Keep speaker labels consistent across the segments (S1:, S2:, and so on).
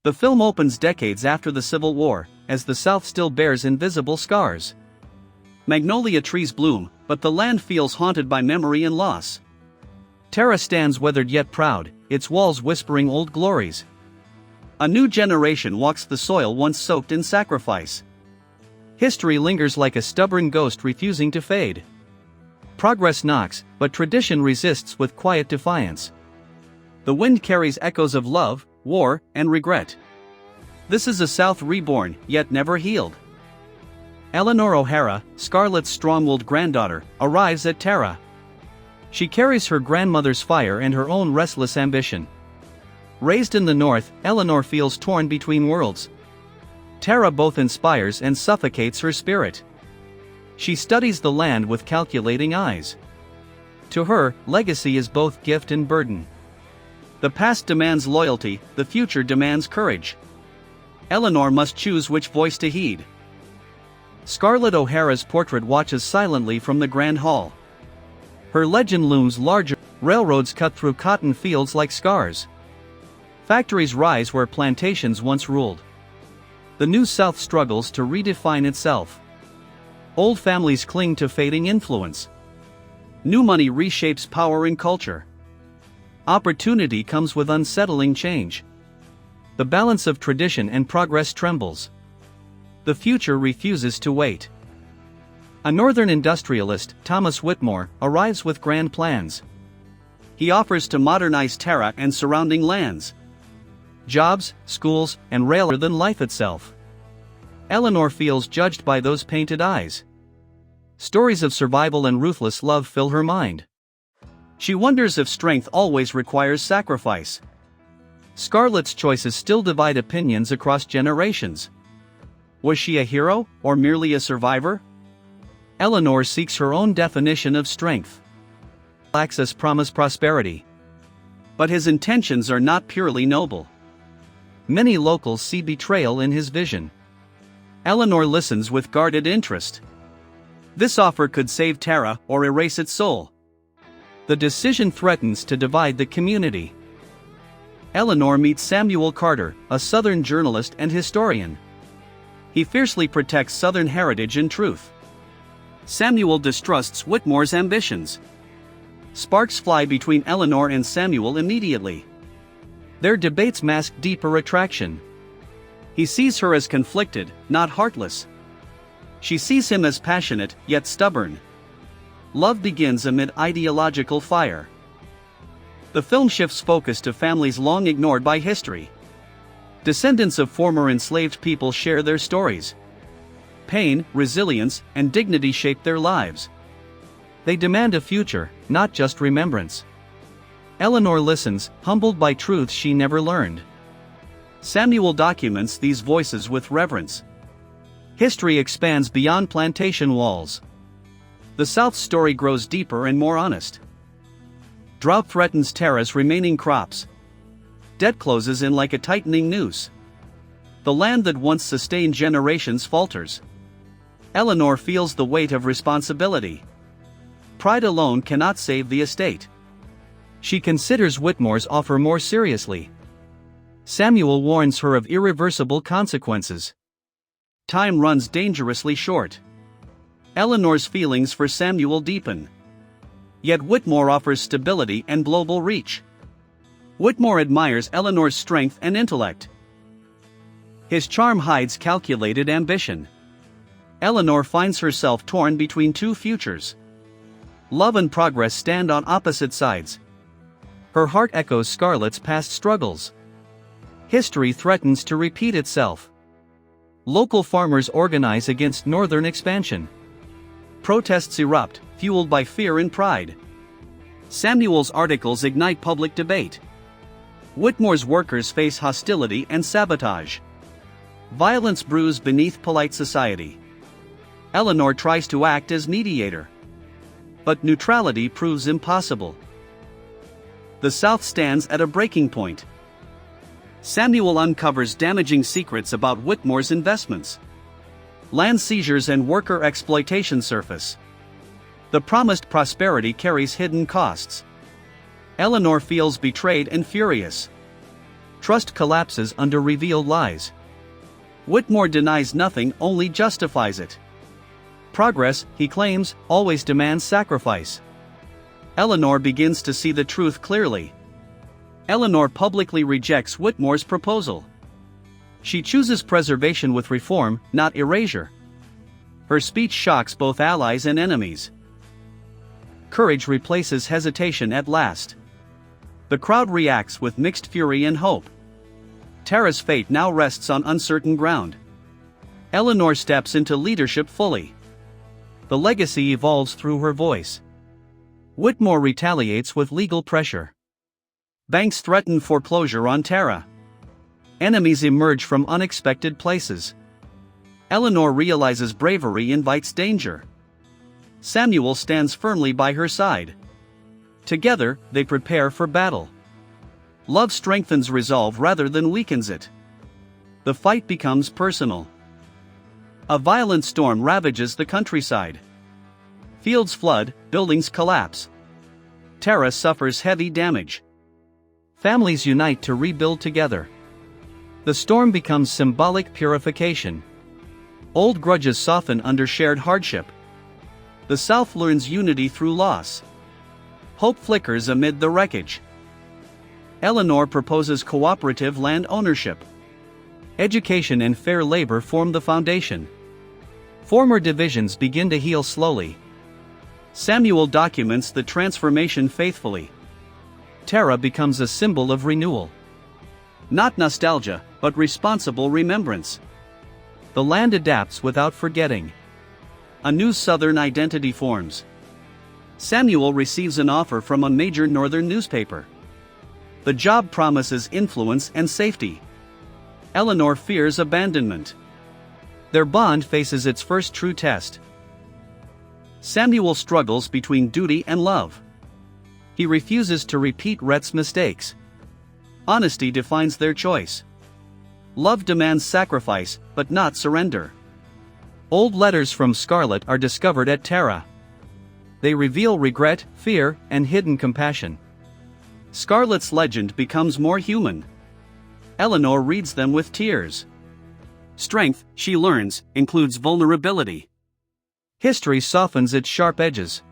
S1: The film opens decades after the Civil War, as the South still bears invisible scars. Magnolia trees bloom, but the land feels haunted by memory and loss. Tara stands weathered yet proud, its walls whispering old glories. A new generation walks the soil once soaked in sacrifice. History lingers like a stubborn ghost refusing to fade. Progress knocks, but tradition resists with quiet defiance. The wind carries echoes of love, war, and regret. This is a South reborn, yet never healed. Eleanor O'Hara, Scarlett's strong-willed granddaughter, arrives at Tara. She carries her grandmother's fire and her own restless ambition. Raised in the North, Eleanor feels torn between worlds. Tara both inspires and suffocates her spirit. She studies the land with calculating eyes. To her, legacy is both gift and burden. The past demands loyalty, the future demands courage. Eleanor must choose which voice to heed. Scarlett O'Hara's portrait watches silently from the Grand Hall. Her legend looms larger. Railroads cut through cotton fields like scars. Factories rise where plantations once ruled. The New South struggles to redefine itself. Old families cling to fading influence. New money reshapes power and culture. Opportunity comes with unsettling change. The balance of tradition and progress trembles. The future refuses to wait. A northern industrialist, Thomas Whitmore, arrives with grand plans. He offers to modernize Tara and surrounding lands. Jobs, schools, and rail are than life itself. Eleanor feels judged by those painted eyes. Stories of survival and ruthless love fill her mind. She wonders if strength always requires sacrifice. Scarlett's choices still divide opinions across generations. Was she a hero, or merely a survivor? Eleanor seeks her own definition of strength. Access promised prosperity. But his intentions are not purely noble. Many locals see betrayal in his vision. Eleanor listens with guarded interest. This offer could save Tara or erase its soul. The decision threatens to divide the community. Eleanor meets Samuel Carter, a Southern journalist and historian. He fiercely protects Southern heritage and truth. Samuel distrusts Whitmore's ambitions. Sparks fly between Eleanor and Samuel immediately. Their debates mask deeper attraction. He sees her as conflicted, not heartless. She sees him as passionate, yet stubborn. Love begins amid ideological fire. The film shifts focus to families long ignored by history. Descendants of former enslaved people share their stories. Pain, resilience, and dignity shape their lives. They demand a future, not just remembrance. Eleanor listens, humbled by truths she never learned. Samuel documents these voices with reverence. History expands beyond plantation walls. The South's story grows deeper and more honest. Drought threatens Tara's remaining crops. Debt closes in like a tightening noose. The land that once sustained generations falters. Eleanor feels the weight of responsibility. Pride alone cannot save the estate. She considers Whitmore's offer more seriously. Samuel warns her of irreversible consequences. Time runs dangerously short. Eleanor's feelings for Samuel deepen. Yet Whitmore offers stability and global reach. Whitmore admires Eleanor's strength and intellect. His charm hides calculated ambition. Eleanor finds herself torn between two futures. Love and progress stand on opposite sides. Her heart echoes Scarlett's past struggles. History threatens to repeat itself. Local farmers organize against northern expansion. Protests erupt, fueled by fear and pride. Samuel's articles ignite public debate. Whitmore's workers face hostility and sabotage. Violence brews beneath polite society. Eleanor tries to act as mediator. But neutrality proves impossible. The South stands at a breaking point. Samuel uncovers damaging secrets about Whitmore's investments. Land seizures and worker exploitation surface. The promised prosperity carries hidden costs. Eleanor feels betrayed and furious. Trust collapses under revealed lies. Whitmore denies nothing, only justifies it. Progress, he claims, always demands sacrifice. Eleanor begins to see the truth clearly. Eleanor publicly rejects Whitmore's proposal. She chooses preservation with reform, not erasure. Her speech shocks both allies and enemies. Courage replaces hesitation at last. The crowd reacts with mixed fury and hope. Tara's fate now rests on uncertain ground. Eleanor steps into leadership fully. The legacy evolves through her voice. Whitmore retaliates with legal pressure. Banks threaten foreclosure on Tara. Enemies emerge from unexpected places. Eleanor realizes bravery invites danger. Samuel stands firmly by her side. Together, they prepare for battle. Love strengthens resolve rather than weakens it. The fight becomes personal. A violent storm ravages the countryside. Fields flood, buildings collapse. Tara suffers heavy damage. Families unite to rebuild together. The storm becomes symbolic purification. Old grudges soften under shared hardship. The South learns unity through loss. Hope flickers amid the wreckage. Eleanor proposes cooperative land ownership. Education and fair labor form the foundation. Former divisions begin to heal slowly. Samuel documents the transformation faithfully. Tara becomes a symbol of renewal. Not nostalgia, but responsible remembrance. The land adapts without forgetting. A new Southern identity forms. Samuel receives an offer from a major Northern newspaper. The job promises influence and safety. Eleanor fears abandonment. Their bond faces its first true test. Samuel struggles between duty and love. He refuses to repeat Rhett's mistakes. Honesty defines their choice. Love demands sacrifice, but not surrender. Old letters from Scarlett are discovered at Tara. They reveal regret, fear, and hidden compassion. Scarlett's legend becomes more human. Eleanor reads them with tears. Strength, she learns, includes vulnerability. History softens its sharp edges.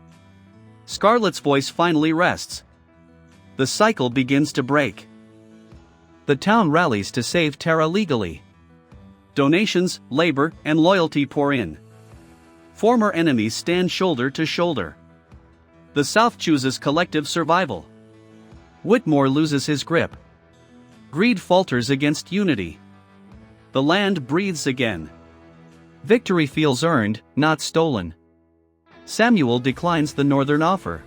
S1: Scarlett's voice finally rests. The cycle begins to break. The town rallies to save Tara legally. Donations, labor, and loyalty pour in. Former enemies stand shoulder to shoulder. The South chooses collective survival. Whitmore loses his grip. Greed falters against unity. The land breathes again. Victory feels earned, not stolen. Samuel declines the Northern offer.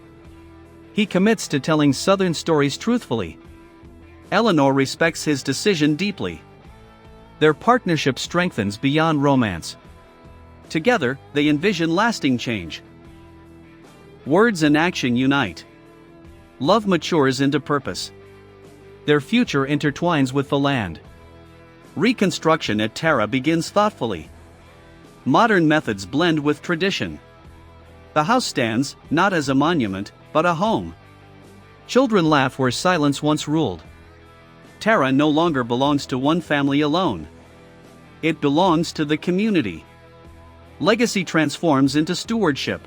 S1: He commits to telling Southern stories truthfully. Eleanor respects his decision deeply. Their partnership strengthens beyond romance. Together, they envision lasting change. Words and action unite. Love matures into purpose. Their future intertwines with the land. Reconstruction at Tara begins thoughtfully. Modern methods blend with tradition. The house stands, not as a monument, but a home. Children laugh where silence once ruled. Tara no longer belongs to one family alone. It belongs to the community. Legacy transforms into stewardship.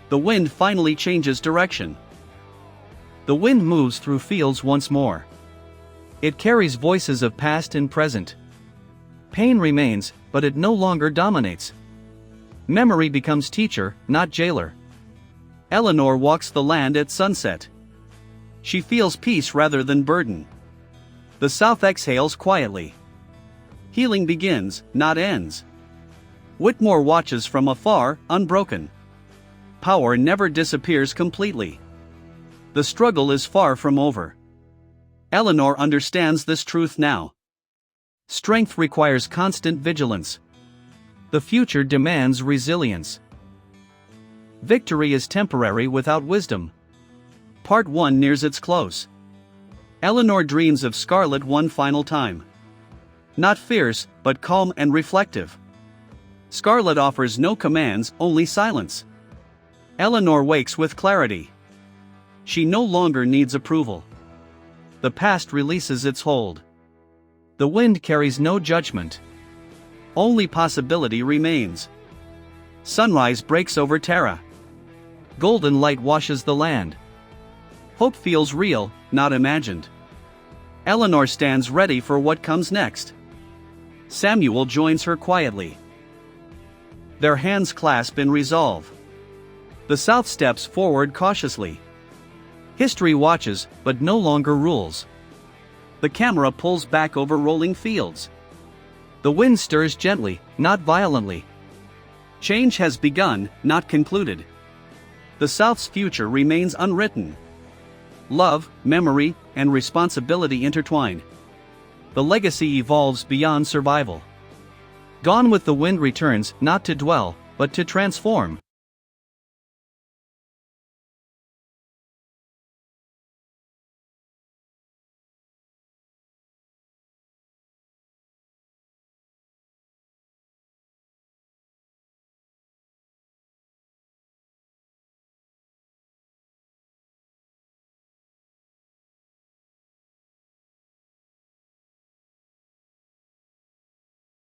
S1: The wind finally changes direction. The wind moves through fields once more. It carries voices of past and present. Pain remains, but it no longer dominates. Memory becomes teacher, not jailer. Eleanor walks the land at sunset. She feels peace rather than burden. The South exhales quietly. Healing begins, not ends. Whitmore watches from afar, unbroken. Power never disappears completely. The struggle is far from over. Eleanor understands this truth now. Strength requires constant vigilance. The future demands resilience. Victory is temporary without wisdom. Part 1 nears its close. Eleanor dreams of Scarlett one final time. Not fierce, but calm and reflective. Scarlett offers no commands, only silence. Eleanor wakes with clarity. She no longer needs approval. the past releases its hold. The wind carries no judgment. Only possibility remains. Sunrise breaks over Terra. Golden light washes the land. Hope feels real, not imagined. Eleanor stands ready for what comes next. Samuel joins her quietly. Their hands clasp in resolve. The South steps forward cautiously. History watches, but no longer rules. The camera pulls back over rolling fields. The wind stirs gently, not violently. Change has begun, not concluded. The South's future remains unwritten. Love, memory, and responsibility intertwine. The legacy evolves beyond survival. Gone with the Wind returns not to dwell, but to transform.